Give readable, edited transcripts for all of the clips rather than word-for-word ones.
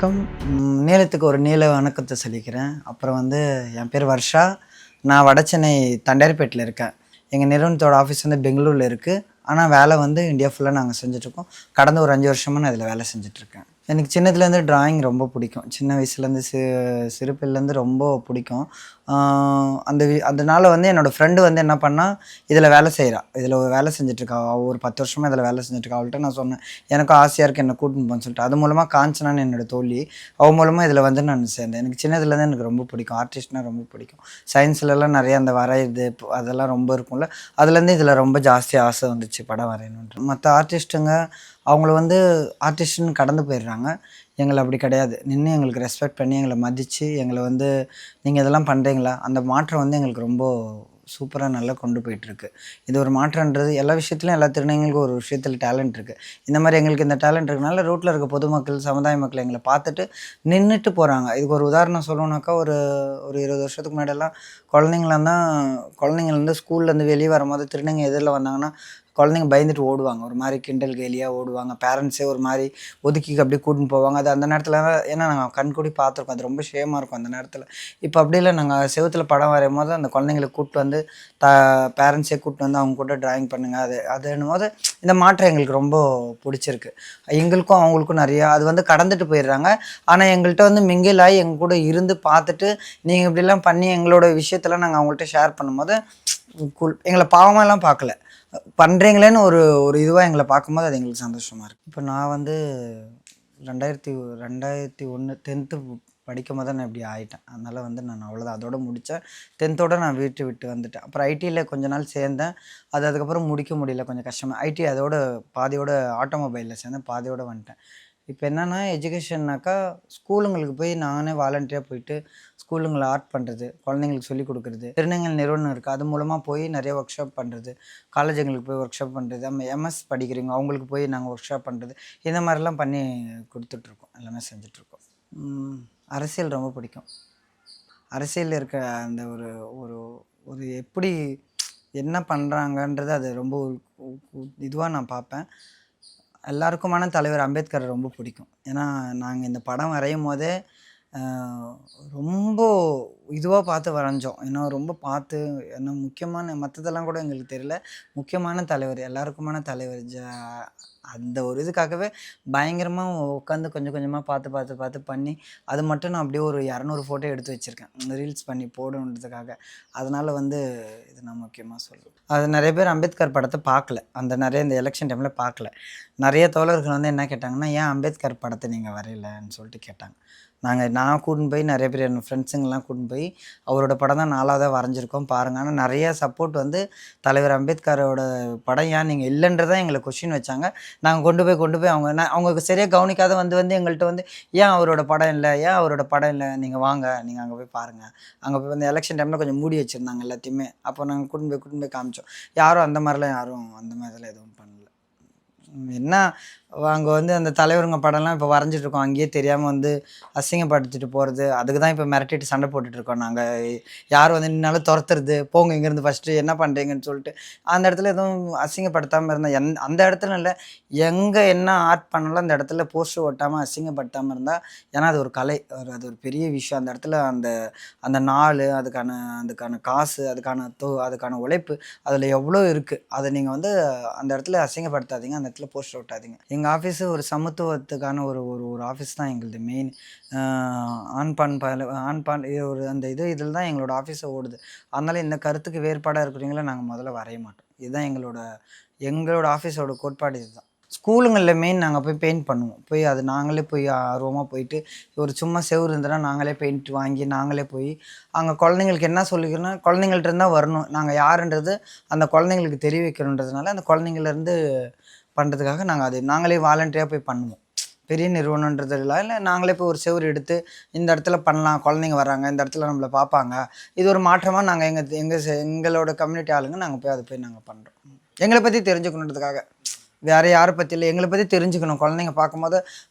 வணக்கம். நீளத்துக்கு ஒரு நீள வணக்கத்த சொல்லிக்கிறேன். அப்புறம் வந்து என் பேர் வர்ஷா. நான் வடசென்னை தண்டையார்பேட்டையில இருக்கேன். எங்க நிறுவனத்தோட ஆஃபீஸ் வந்து பெங்களூர்ல இருக்கு. ஆனா வேலை வந்து இந்தியா ஃபுல்லா நாங்க செஞ்சுட்ருக்கோம். கடந்த ஒரு 5 வருஷமா நான் இதில வேலை செஞ்சுட்ருக்கேன். எனக்கு சின்னதுலேருந்து டிராயிங் ரொம்ப பிடிக்கும். சின்ன வயசுலேருந்து சிறு பிள்ளைலேருந்து ரொம்ப பிடிக்கும். ஆ அதனால வந்து என்னோட ஃப்ரெண்டு வந்து என்ன பண்ணா, இதில வேலை செய்றா. இதில வேலை செஞ்சுட்ருக்கா. அவ ஒரு 10 வருஷமா இதில வேலை செஞ்சுட்ருக்கா. அவள்ட்ட நான் சொன்னேன், எனக்கும் ஆசையா இருக்கு என்ன கூட்டின்னு போன்னு சொல்லிட்டு. அது மூலமா காஞ்சனான்னு என்னோட தோழி. அவ மூலமா இதில வந்து நான் சேர்ந்தேன். எனக்கு சின்னதுலேருந்து எனக்கு ரொம்ப பிடிக்கும். ஆர்டிஸ்ட்னா ரொம்ப பிடிக்கும். சயின்ஸ்லலாம் நிறைய அந்த வரையிறது அதெல்லாம் ரொம்ப இருக்கும்ல. அதுலேருந்து இதில ரொம்ப ஜாஸ்தி ஆசை வந்துச்சு படம் வரையணுன்ட்டு. மத்த ஆர்டிஸ்ட்டுங்க அவங்கள வந்து ஆர்டிஸ்ட்ன்னு கடந்து போயிடுறாங்க. எங்கள அப்படி கிடையாது. நின்னு எங்களுக்கு ரெஸ்பெக்ட் பண்ணி எங்கள மதிச்சு, எங்கள வந்து நீங்க இதெல்லாம் பண்றீங்களா? அந்த மாற்றம் வந்து எங்களுக்கு ரொம்ப சூப்பரா நல்லா கொண்டு போயிட்டுருக்கு. இது ஒரு மாற்றம்ன்றது எல்லா விஷயத்துலயும் எல்லா திருநங்கைகளுக்கும் ஒரு விஷயத்துல டேலண்ட் இருக்கு. இந்த மாரி எங்களுக்கு இந்த டேலண்ட் இருக்கனால ரோட்ல இருக்க பொதுமக்கள், சமுதாய மக்கள் எங்கள பார்த்துட்டு நின்னுட்டு போறாங்க. இதுக்கு ஒரு உதாரணம் சொல்லணும்னாக்கா, ஒரு ஒரு 20 வருஷத்துக்கு முன்னாடிலாம் குழந்தைங்கலாம் தான் குழந்தைங்கள்லேருந்து ஸ்கூல்லேருந்து வெளிய வரும்போது திருநங்கை எதிர்ல வந்தாங்கன்னா, குழந்தைங்க பயந்துட்டு ஓடுவாங்க. ஒரு மாரி கிண்டல் கேலியா ஓடுவாங்க. பேரண்ட்ஸே ஒரு மாரி ஒதுக்கி அப்படியே கூட்டின்னு போவாங்க. அது அந்த நேரத்துல ஏன்னா நாங்க கண்கூடி பார்த்துருக்கோம். அது ரொம்ப ஷேமா இருக்கும் அந்த நேரத்துல. இப்ப அப்படி இல்ல. நாங்க செவுத்துல படம் வரையும்போது அந்த குழந்தைங்கள கூட்டு வந்து த பேரண்ட்ஸே கூட்டு வந்து அவங்க கூட டிராயிங் பண்ணுங்க. அதுன்னும்போது இந்த மாற்றம் எங்களுக்கு ரொம்ப புடிச்சிருக்கு. எங்களுக்கும் அவங்களுக்கும் நெறையா அது வந்து கடந்துட்டு போயிடுறாங்க. ஆனா எங்கள்ட்ட வந்து மிங்கில் ஆயி எங்க கூட இருந்து பார்த்துட்டு, நீங்க இப்படிலாம் பண்ணி எங்களோட விஷயத்தலாம் நாங்க அவங்கள்ட்ட ஷேர் பண்ணும்போது, எங்கள பாவமாலாம் பார்க்கல. பண்றீங்களேன்னு ஒரு ஒரு இதுவா எங்கள பார்க்கும்போது அது எங்களுக்கு சந்தோஷமா இருக்கு. இப்ப நான் வந்து 2001 10த் படிக்கும்போது நான் இப்படி ஆயிட்டேன். அதனால வந்து நான் அவ்வளோதான். அதோட முடிச்சேன். 10த்தோட நான் வீட்ட விட்டு வந்துட்டேன். அப்புறம் ஐடில கொஞ்ச நாள் சேர்ந்தேன். அதுக்கப்புறம் முடிக்க முடியல. கொஞ்சம் கஷ்டமா ஐடி அதோட பாதியோட ஆட்டோமொபைல்ல சேர்ந்தேன். பாதியோட வந்துட்டேன். இப்ப என்னன்னா எஜுகேஷன்னாக்கா ஸ்கூலுங்களுக்கு போய் நானே வாலண்டியரா போயிட்டு ஸ்கூலுங்கள ஆர்ட் பண்றது, குழந்தைங்களுக்கு சொல்லிக் குடுக்குறது, திருநங்கைகள் நிறுவனம் இருக்கு. அது மூலமா போய் நெறைய ஒர்க் ஷாப் பண்றது, காலேஜுங்களுக்கு போய் ஒர்க் ஷாப் பண்றது, எம்எஸ் படிக்கிறவங்க அவங்களுக்கு போய் நாங்க ஒர்க் ஷாப் பண்றது, இந்த மாரிலாம் பண்ணி குடுத்துட்ருக்கோம். எல்லாமே செஞ்சுட்ருக்கோம். ம். அரசியல் ரொம்ப பிடிக்கும். அரசியல்ல இருக்க அந்த ஒரு ஒரு ஒரு எப்படி என்ன பண்றாங்கன்றது அது ரொம்ப இதுவா நான் பார்ப்பேன். எல்லாருக்குமான தலைவர் அம்பேத்கர ரொம்ப பிடிக்கும். ஏன்னா, நாங்க இந்த படம் வரையும்போதே, அ ரொம்ப இதுவா பார்த்து வரைஞ்சோம். ஏன்னா ரொம்ப பார்த்து ஏன்னா முக்கியமான மத்ததெல்லாம் கூட எங்களுக்கு தெரியல. முக்கியமான தலைவர், எல்லாருக்குமான தலைவர். அந்த ஒரு இதுக்காகவே பயங்கரமா உட்காந்து கொஞ்சம் கொஞ்சமா பார்த்து, பார்த்து, பார்த்து பண்ணி, அது மட்டும் நான் அப்படியே ஒரு 200 ஃபோட்டோ எடுத்து வச்சிருக்கேன். ரீல்ஸ் பண்ணி போடணுன்றதுக்காக. அதனால வந்து இது நான் முக்கியமா சொல்லுவேன். அது நெறைய பேர் அம்பேத்கர் படத்த பார்க்கல. அந்த நெறைய இந்த எலக்ஷன் டைம்ல பார்க்கல. நெறைய தோழர்கள் வந்து என்ன கேட்டாங்கன்னா, "ஏன் அம்பேத்கர் படத்த நீங்க வரையலன்னு?" சொல்லிட்டு கேட்டாங்க. நான் கூட்டின்னு போய் நெறைய பேர் என் ஃப்ரெண்ட்ஸுங்கலாம் கூட்டின்னு போய், அவரோட படம் தான் 4வதா வரைஞ்சிருக்கோம் பாருங்க. ஆனா நெறைய சப்போர்ட் வந்து தலைவர் அம்பேத்கரோட படம் ஏன் நீங்க இல்லன்றத எங்கள கொஸ்டின் வச்சாங்க. நாங்க கொண்டு போய் அவங்க சரியா கவனிக்காத வந்து வந்து எங்கள்ட்ட வந்து, "ஏன் அவரோட படம் இல்ல? ஏன் அவரோட படம் இல்ல? நீங்க வாங்க. நீங்க அங்க போய் பாருங்க." அங்க போய் வந்து எலக்ஷன் டைம்ல கொஞ்சம் மூடி வச்சிருந்தாங்க எல்லாத்தையுமே. அப்போ நாங்க கூட்டின்னு போய் காமிச்சோம். யாரும் அந்த மாரிலாம் அந்த மாரிலாம் எதுவும் பண்ணல. என்ன அங்க வந்து அந்த தலைவருங்க படம்லாம் இப்ப வரைஞ்சிட்டு இருக்கோம். அங்கேயே தெரியாம வந்து அசிங்கப்படுத்திட்டு போறது. அதுக்கு தான் இப்ப மிரட்டிட்டு சண்டை போட்டுட்டு இருக்கோம் நாங்க. யார் வந்து நின்னாலும் தொரத்துறது. போங்க இங்கேருந்து ஃபர்ஸ்ட்டு என்ன பண்றீங்கன்னு சொல்லிட்டு. அந்த இடத்துல எதுவும் அசிங்கப்படுத்தாம இருந்தா அந்த இடத்துல இல்ல. எங்க என்ன ஆர்ட் பண்ணாலும் அந்த இடத்துல போஸ்டர் ஒட்டாம, அசிங்கப்படுத்தாம இருந்தா ஏன்னா அது ஒரு கலை. அது ஒரு பெரிய விஷயம். அந்த இடத்துல அந்த அந்த நாளு, அதுக்கான காசு, அதுக்கான உழைப்பு, அதுல எவ்வளோ இருக்கு. அத நீங்க வந்து அந்த இடத்துல அசிங்கப்படுத்தாதீங்க. அந்த இடத்துல போஸ்டர் ஒட்டாதீங்க. எங்க ஆஃபீஸு ஒரு சமத்துவத்துக்கான ஒரு ஒரு ஒரு ஆஃபீஸ் தான் எங்களுது மெயின். அ ஆண், பெண் ஒரு அந்த இதில தான் எங்களோட ஆஃபீஸே ஓடுது. அதனால இந்த கருத்துக்கு வேறுபாடா இருக்கிறவங்கள நாங்க முதல்ல வரைய மாட்டோம். இதுதான் எங்களோட எங்களோட ஆஃபீஸோட கோட்பாடு இதுதான். ஸ்கூலுங்கள்ல மெயின் நாங்க போய் பெயிண்ட் பண்ணுவோம். அது நாங்களே போய் ஆர்வமா போயிட்டு, ஒரு சும்மா செவுரு இருந்ததுன்னா, நாங்களே பெயிண்ட் வாங்கி, நாங்களே போய் அங்க குழந்தைங்களுக்கு என்ன சொல்லிக்கிறோன்னா, குழந்தைங்கள்ட்ட இருந்து தான் வரணும். நாங்க யாருன்றது அந்த குழந்தைங்களுக்கு தெரிய வைக்கணுன்றதுனால, அந்த குழந்தைங்கள்லேருந்து பண்றதுக்காக நாங்களே வாலண்டரியா போய் பண்ணுவோம். பெரிய நிறுவனம்ன்றது இல்ல நாங்களே போய் ஒரு செவுரு எடுத்து, இந்த இடத்துல பண்ணலாம். குழந்தைங்க வர்றாங்க. இந்த இடத்துல நம்மள பார்ப்பாங்க. இது ஒரு மாற்றமா நாங்க எங்களோட கம்யூனிட்டி ஆளுங்க நாங்க போய் நாங்க பண்றோம். எங்கள பத்தி தெரிஞ்சுக்கணுன்றதுக்காக. வேறு யாரை பற்றி இல்லை, எங்களை பற்றி தெரிஞ்சுக்கணும். குழந்தைங்க பார்க்கும்போது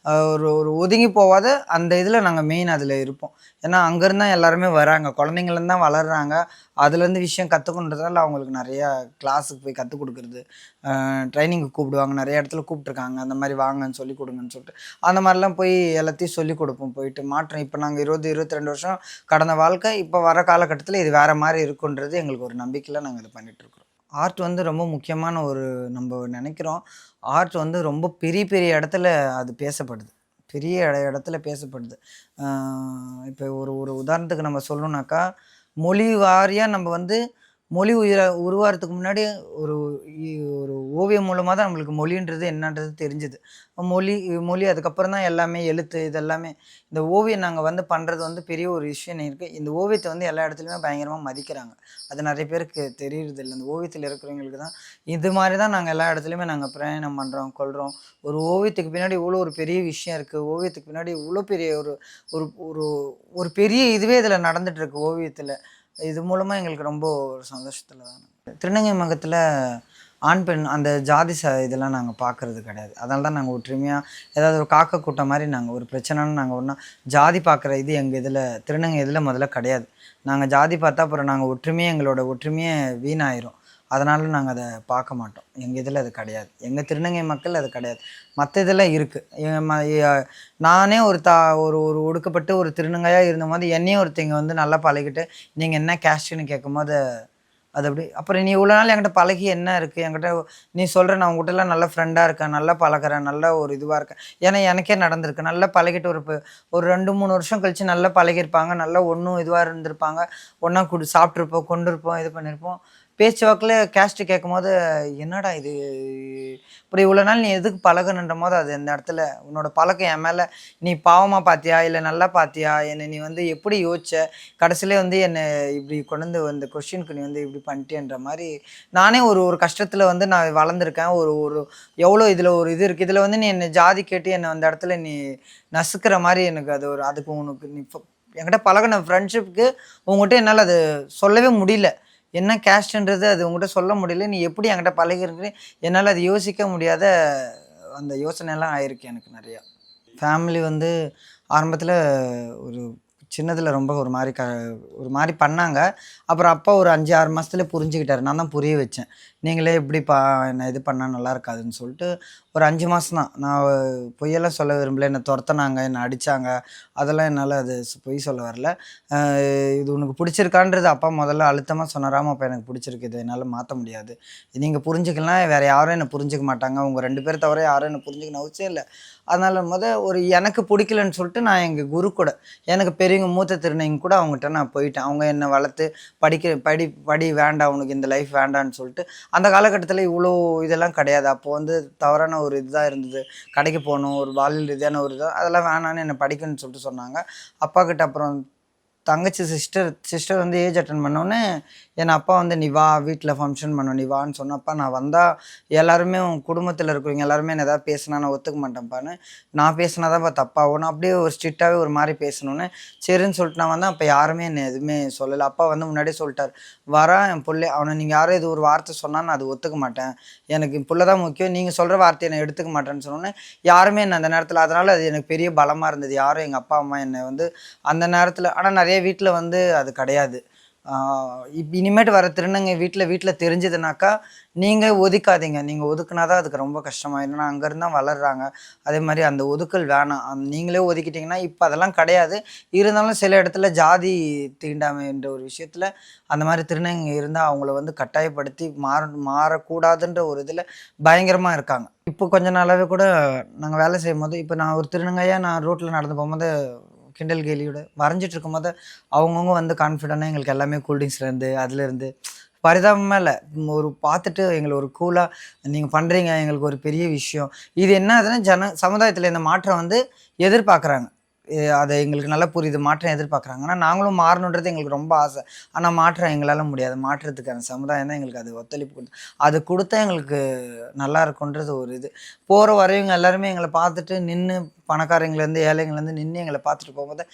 ஒரு ஒரு ஒதுங்கி போகாத அந்த இதில் நாங்கள் மெயின் அதில் இருப்போம். ஏன்னா அங்கேருந்து தான் எல்லாருமே வராங்க, குழந்தைங்கள்லேருந்து தான் வளர்கிறாங்க. அதுலேருந்து விஷயம் கற்றுக்கணுன்றதால அவங்களுக்கு நிறையா கிளாஸுக்கு போய் கற்றுக் கொடுக்குறது, ட்ரைனிங்க்கு கூப்பிடுவாங்க, நிறைய இடத்துல கூப்பிட்ருக்காங்க. அந்த மாதிரி வாங்கன்னு சொல்லி கொடுங்கன்னு சொல்லிட்டு அந்த மாதிரிலாம் போய் எல்லாத்தையும் சொல்லிக் கொடுப்போம். போயிட்டு மாற்றம் இப்போ நாங்கள் 22 வருஷம் கடந்த வாழ்க்கை, இப்போ வர காலகட்டத்தில் இது வேறு மாதிரி இருக்குன்றது எங்களுக்கு ஒரு நம்பிக்கையில் நாங்கள் இதை பண்ணிகிட்ருக்குறோம். ஆர்ட் வந்து ரொம்ப முக்கியமான ஒரு நம்ம நினைக்கிறோம். ஆர்ட் வந்து ரொம்ப பெரிய பெரிய இடத்துல அது பேசப்படுது. பெரிய இடத்துல பேசப்படுது. இப்போ ஒரு ஒரு உதாரணத்துக்கு நம்ம சொல்லணும்னாக்கா, மொழி வாரியா நம்ம வந்து மொழி உருவாகிறதுக்கு முன்னாடி ஒரு ஒரு ஓவியம் மூலமாக தான் நம்மளுக்கு மொழின்றது என்னன்றது தெரிஞ்சுது. மொழி மொழி அதுக்கப்புறம் தான் எல்லாமே எழுத்து இது எல்லாமே. இந்த ஓவியம் நாங்கள் வந்து பண்ணுறது வந்து பெரிய ஒரு விஷயம் இருக்குது. இந்த ஓவியத்தை வந்து எல்லா இடத்துலையுமே பயங்கரமாக மதிக்கிறாங்க. அது நிறைய பேருக்கு தெரியறதில்ல. இந்த ஓவியத்தில் இருக்கிறவங்களுக்கு தான் இது மாதிரி தான் நாங்கள் எல்லா இடத்துலையுமே நாங்கள் பிரயாணம் பண்ணுறோம், கொள்கிறோம். ஒரு ஓவியத்துக்கு பின்னாடி இவ்வளோ ஒரு பெரிய விஷயம் இருக்குது. ஓவியத்துக்கு பின்னாடி இவ்வளோ பெரிய ஒரு ஒரு ஒரு ஒரு பெரிய இதுவே இதில் நடந்துகிட்ருக்கு ஓவியத்தில். இது மூலமா எங்களுக்கு ரொம்ப ஒரு சந்தோஷத்துல தான். திருநங்கை மகத்துல ஆண், பெண் அந்த ஜாதி இதெல்லாம் நாங்க பார்க்கறது கிடையாது. அதனால தான் நாங்க ஒற்றுமையா ஏதாவது ஒரு காக்கா கூட்டம் மாரி நாங்க ஒரு பிரச்சனைன்னு நாங்க ஒண்ணா ஜாதி பார்க்குற இது எங்க இதில திருநங்கை இதில முதல்ல கிடையாது. நாங்க ஜாதி பார்த்தா அப்புறம் நாங்க ஒற்றுமையே எங்களோட ஒற்றுமையே வீணாயிரும். அதனால நாங்க அத பார்க்க மாட்டோம். எங்க இதில அது கிடையாது. எங்க திருநங்கை மக்கள் அது கிடையாது. மத்த இதெல்லாம் இருக்கு. நானே ஒரு ஒரு ஒடுக்கப்பட்டு ஒரு திருநங்கையா இருந்தபோது என்னையும் ஒருத்தங்க வந்து நல்லா பழகிட்டு, நீங்க என்ன கேஸ்ட்டுன்னு கேட்கும்போது அது அப்படி அப்புறம் நீ இவ்வளோ நாள் என்கிட்ட பழகி என்ன இருக்குது என்கிட்ட நீ சொல்கிற நான் உங்ககிட்டலாம் நல்ல ஃப்ரெண்டாக இருக்கேன், நல்லா பழகிறேன், நல்ல ஒரு இதுவாக இருக்கேன். ஏன்னா எனக்கே நடந்திருக்கு. நல்லா பழகிட்டு ஒரு 2, 3 வருஷம் கழித்து நல்லா பழகியிருப்பாங்க, நல்லா ஒன்றும் இதுவாக இருந்திருப்பாங்க, ஒன்றா சாப்பிட்ருப்போம், கொண்டிருப்போம், இது பண்ணியிருப்போம். பேச்சு வாக்கில் கேஸ்ட்டு கேட்கும்போது என்னடா இது இப்படி இவ்வளோ நாள் நீ எதுக்கு பழகணுன்ற போது அது அந்த இடத்துல உன்னோட பழக்கம் என் மேலே நீ பாவமாக பார்த்தியா இல்லை நல்லா பார்த்தியா, என்னை நீ வந்து எப்படி யோசிச்ச, கடைசியிலே வந்து என்னை இப்படி கொண்டு வந்து இந்த கொஷினுக்கு நீ வந்து இப்படி பண்ணிட்டேன்ற மாதிரி நானே ஒரு ஒரு கஷ்டத்தில் வந்து நான் வளர்ந்துருக்கேன். ஒரு ஒரு எவ்வளோ இதில் ஒரு இது இருக்குது. இதில் வந்து நீ என்னை ஜாதி கேட்டு என்னை அந்த இடத்துல நீ நசுக்கிற மாதிரி எனக்கு அது ஒரு அதுக்கு உனக்கு நீ என்கிட்ட பழகின ஃப்ரெண்ட்ஷிப்புக்கு உங்கள்கிட்ட என்னால் அது சொல்லவே முடியல. என்ன கேஸ்ட்டுன்றது அது உங்கள்கிட்ட சொல்ல முடியல. நீ எப்படி என்கிட்ட பழகிருக்குன்னு என்னால் அது யோசிக்க முடியாத அந்த யோசனைலாம் ஆயிருக்கு எனக்கு நிறையா. ஃபேமிலி வந்து ஆரம்பத்தில் ஒரு சின்னதில் ரொம்ப ஒரு மாதிரி பண்ணாங்க. அப்புறம் அப்பா ஒரு 5, 6 மாதத்துல புரிஞ்சுக்கிட்டாரு. நான் தான் புரிய வச்சேன். நீங்களே எப்படிப்பா என்ன இது பண்ணால் நல்லா இருக்காதுன்னு சொல்லிட்டு ஒரு 5 மாதம் தான். நான் பொய்யெல்லாம் சொல்ல விரும்பல. என்னை துரத்துனாங்க, என்னை அடித்தாங்க. அதெல்லாம் என்னால் அது பொய் சொல்ல வரல. இது உனக்கு பிடிச்சிருக்கான்றது அப்பா முதல்ல அழுத்தமாக சொன்னார். ஆமாப்பா எனக்கு பிடிச்சிருக்கு, இதை என்னால் மாற்ற முடியாது. நீங்கள் புரிஞ்சுக்கலாம், வேறு யாரும் என்னை புரிஞ்சுக்க மாட்டாங்க. உங்கள் 2 பேர் தவிர யாரும் என்னை புரிஞ்சுக்கணும் அவசியம் இல்லை. அதனால் ஒரு எனக்கு பிடிக்கலன்னு சொல்லிட்டு நான் எங்கள் குரு கூட எனக்கு பெரியவங்க மூத்த திருநங்கைங்க கூட அவங்ககிட்ட நான் போயிட்டேன். அவங்க என்னை வளர்த்து படி வேண்டாம், உனக்கு இந்த லைஃப் வேண்டான்னு சொல்லிட்டு அந்த காலகட்டத்தில் இவ்வளோ இதெல்லாம் கிடையாது. அப்போது வந்து தவறான ஒரு இதுதான் இருந்தது. கடைக்கு போகணும், ஒரு பாலியல் ரீதியான ஒரு இது அதெல்லாம் வேணான்னு என்னை படிக்கணும்னு சொல்லிட்டு சொன்னாங்க. அப்பாக்கிட்ட அப்புறம் தங்கச்சி சிஸ்டர் வந்து ஏஜ் அட்டன் பண்ணோடனே என் அப்பா வந்து நீ வா வீட்டில் ஃபங்க்ஷன் பண்ணோம், நீ வான்னு சொன்னப்பா நான் வந்தால் எல்லாருமே உன் குடும்பத்தில் இருக்கிறவங்க எல்லாருமே என்ன ஏதாவது பேசினா நான் ஒத்துக்க மாட்டேன்ப்பான்னு. நான் பேசினா தான் தப்பாகும், நான் அப்படியே ஒரு ஸ்ட்ரிக்டாகவே ஒரு மாதிரி பேசணுன்னு சரின்னு சொல்லிட்டு நான் வந்தேன். அப்போ யாருமே என்னை எதுவுமே சொல்லலை. அப்பா வந்து முன்னாடியே சொல்லிட்டார், என் பிள்ளை அவனை நீங்கள் யாரும் இது ஒரு வார்த்தை சொன்னால் நான் அது ஒத்துக்க மாட்டேன், எனக்கு என் பிள்ளை தான் முக்கியம், நீங்கள் சொல்கிற வார்த்தையை நான் எடுத்துக்க மாட்டேன்னு சொன்னோன்னே யாருமே என்ன அந்த நேரத்தில் அதனால் அது எனக்கு பெரிய பலமாக இருந்தது. யாரும் எங்கள் அப்பா அம்மா என்னை வந்து அந்த நேரத்தில் ஆனால் நிறைய வீட்டில் வந்து அது கிடையாது. இனிமேட்டு வர திருநங்கை வீட்டில் தெரிஞ்சதுனாக்கா நீங்கள் ஒதுக்காதீங்க. நீங்கள் ஒதுக்குனா தான் அதுக்கு ரொம்ப கஷ்டமாயிடும். ஏன்னா அங்கேருந்து தான் வளர்கிறாங்க. அதே மாதிரி அந்த ஒதுக்கல் வேணாம். நீங்களே ஒதுக்கிட்டிங்கன்னா இப்போ அதெல்லாம் கிடையாது. இருந்தாலும் சில இடத்துல ஜாதி தீண்டாமைன்ற ஒரு விஷயத்தில் அந்த மாதிரி திருநங்கை இருந்தால் அவங்கள வந்து கட்டாயப்படுத்தி மாறக்கூடாதுன்ற ஒரு இதில் பயங்கரமாக இருக்காங்க. இப்போ கொஞ்ச நாளாகவே கூட நாங்கள் வேலை செய்யும்போது இப்போ நான் ஒரு திருநங்கையாக நான் ரோட்டில் நடந்து போகும்போது கிண்டல் கேலியோட வரைஞ்சிட்டு இருக்கும்போது அவங்கவுங்க வந்து கான்ஃபிடென்ட்டாக எங்களுக்கு எல்லாமே கூல்ட்ரிங்க்ஸ்லேருந்து அதுலேருந்து பரிதாபமாக இல்லை, ஒரு பார்த்துட்டு எங்களை ஒரு கூலாக நீங்கள் பண்ணுறீங்க, எங்களுக்கு ஒரு பெரிய விஷயம். இது என்ன ஆகுதுன்னா சமுதாயத்தில் இந்த மாற்றம் வந்து எதிர்பார்க்குறாங்க. அது எங்களுக்கு நல்லா புரியுது. மாற்றம் எதிர்பார்க்குறாங்க. ஆனா நாங்களும் மாறணுன்றது எங்களுக்கு ரொம்ப ஆசை. ஆனா மாற்றம் எங்களால முடியாது. மாற்றத்துக்கான சமுதாயம் தான் எங்களுக்கு அது ஒத்துழைப்பு அது குடுத்தா எங்களுக்கு நல்லா இருக்குன்றது ஒரு இது. போற வரவங்க எல்லாருமே எங்கள பார்த்துட்டு நின்னு பணக்காரங்கலேருந்து, ஏழைங்கலேருந்து நின்னு எங்கள பார்த்துட்டு போகும்போது,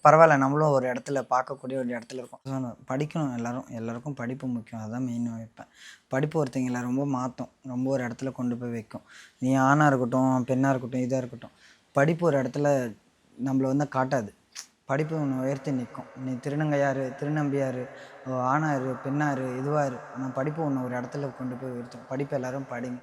பரவால்ல நம்மளும் ஒரு இடத்துல பார்க்கக்கூடிய ஒரு இடத்துல இருக்கோம். படிக்கணும் எல்லாரும். எல்லாருக்கும் படிப்பு முக்கியம். அதான் மெயினா வைப்பேன். படிப்பு ஒருத்தங்கள ரொம்ப மாத்தும். ரொம்ப ஒரு இடத்துல கொண்டு போய் வைக்கும். நீ ஆணா இருக்கட்டும், பெண்ணா இருக்கட்டும், இதா இருக்கட்டும். படிப்பு ஒரு இடத்துல நம்மள வந்து காட்டாது. படிப்பு உன்ன உயர்த்தி நிக்கும். நீ திருநங்கையா திருநம்பியா ஆணா பெண்ணா இதுவா ஆனா படிப்பு உன்ன ஒரு இடத்துல கொண்டு போய் உயர்த்தும். படிப்பு எல்லாரும் படிங்க.